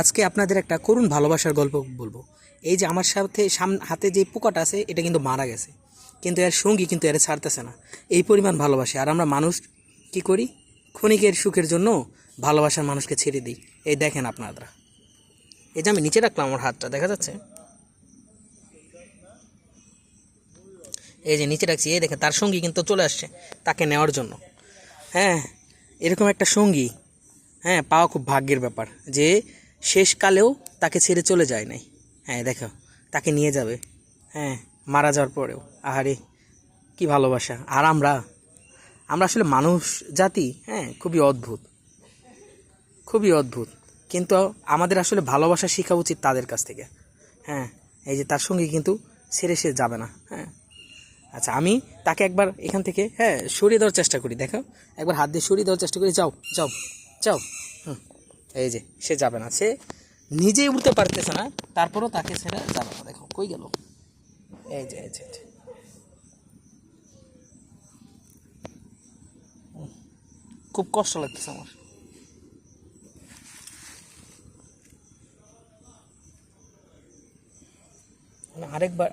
আজকে আপনাদের একটা করুণ ভালোবাসার গল্প বলবো। এই যে আমার সাথে হাতে যে পোকাটা আছে এটা কিন্তু মারা গেছে, কিন্তু এর সঙ্গী কিন্তু এর ছাড়তেছে না। এই পরিমাণ ভালোবাসে। আর আমরা মানুষ কি করি? ক্ষণিকের সুখের জন্য ভালোবাসার মানুষকে ছেড়ে দিই। এই দেখেন আপনারা, এই যে আমি নিচে রাখলাম আমার হাতটা, দেখা যাচ্ছে? এই যে নিচে রাখছি, এই দেখেন তার সঙ্গী কিন্তু চলে আসছে তাকে নেওয়ার জন্য। হ্যাঁ, এরকম একটা সঙ্গী পাওয়া খুব ভাগ্যের ব্যাপার, যে শেষকালেও তাকে ছেড়ে চলে যায় নাই। দেখো, তাকে নিয়ে যাবে। মারা যাওয়ার পরেও। আহারে কি ভালোবাসা! আর আমরা আসলে মানুষ জাতি খুবই অদ্ভুত, খুবই অদ্ভুত। কিন্তু আমাদের আসলে ভালোবাসা শেখা উচিত তাদের কাছ থেকে। এই যে তার সঙ্গে কিন্তু ছেড়ে সে যাবে না। আচ্ছা, আমি তাকে একবার এখান থেকে সরিয়ে দেওয়ার চেষ্টা করি। দেখো, একবার হাত দিয়ে সরিয়ে দেওয়ার চেষ্টা করি। যাও যাও যাও। এই যে সে যাবে না, সে নিজেই উঠতে পারতেছে না, তারপরও তাকে ছেড়ে যাবে না। দেখো কই গেল। এই যে খুব কষ্ট লাগতেছে আমার।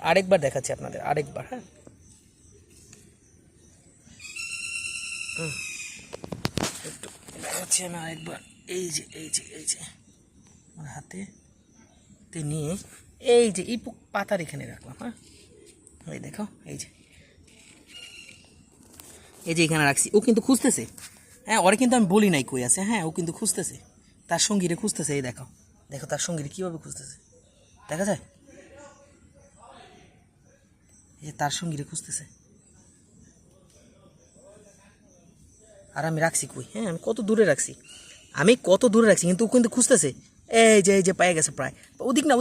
আরেকবার দেখাচ্ছি আপনাদের, আরেকবার। একটু দেখাচ্ছি আমি আরেকবার। এই যে আমার হাতে নিয়ে এই যে এই পাতার এখানে রাখলাম। এই দেখো, এই যে এখানে রাখছি। ও কিন্তু খুঁজতেছে। ওরে কিন্তু আমি বলি নাই কই আছে। ও কিন্তু খুঁজতেছে, তার সঙ্গীরে খুঁজতেছে। এই দেখো, দেখো তার সঙ্গীরে কীভাবে খুঁজতেছে, দেখা যায়? এই যে তার সঙ্গীরে খুঁজতেছে। আর আমি রাখছি কই? আমি কত দূরে রাখছি, কিন্তু ও কিন্তু খুঁজতেছে। এই যে পায়ে গেছে প্রায়। ওদিক না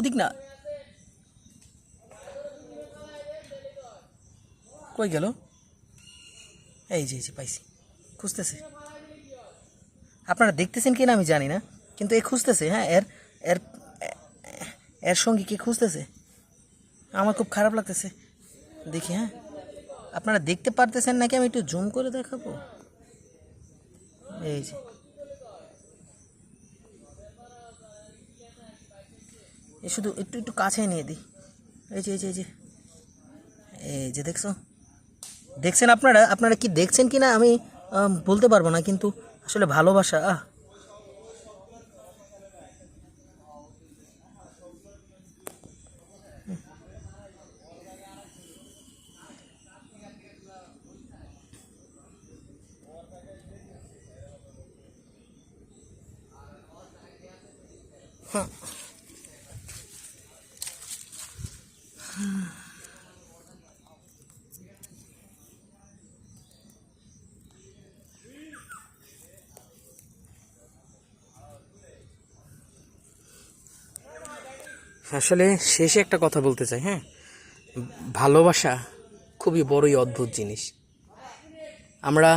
কই গেল? এই যে পাইছি, খুঁজতেছে। আপনারা দেখতেছেন কিনা আমি জানি না, কিন্তু এ খুঁজতেছে। এর এর এর সঙ্গী কে খুঁজতেছে। আমার খুব খারাপ লাগতেছে। দেখি, আপনারা দেখতে পারতেছেন নাকি আমি একটু জুম করে দেখাবো? এই যে শুধু একটু কাছে নিয়ে দিই। এই যে দেখছেন আপনারা কি দেখছেন কি না আমি বলতে পারবো না, কিন্তু আসলে ভালোবাসা আসলে শেষে একটা কথা বলতে চাই। ভালোবাসা খুবই বড়ই অদ্ভুত জিনিস। আমরা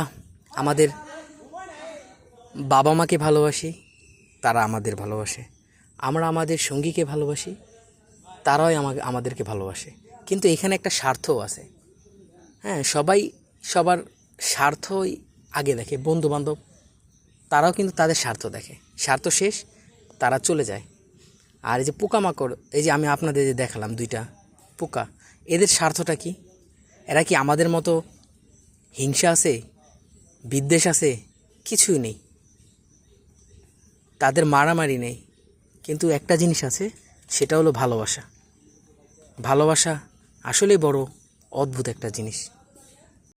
আমাদের বাবা মাকে ভালোবাসি, তারা আমাদের ভালোবাসে। আমরা আমাদের সঙ্গীকে ভালোবাসি, তারাই আমাদেরকে ভালোবাসে। কিন্তু এখানে একটা স্বার্থও আছে। সবাই সবার স্বার্থই আগে দেখে। বন্ধু বান্ধব তারাও কিন্তু তাদের স্বার্থ দেখে, স্বার্থ শেষ তারা চলে যায়। আর এই যে পোকামাকড়, এই যে আমি আপনাদের যে দেখালাম দুইটা পোকা, এদের স্বার্থটা কি? এরা কি আমাদের মতো হিংসা আছে, বিদ্বেষ আছে? কিছুই নেই, তাদের মারামারি নেই। কিন্তু একটা জিনিস আছে, সেটা হলো ভালোবাসা। ভালোবাসা আসলেই বড় অদ্ভুত একটা জিনিস।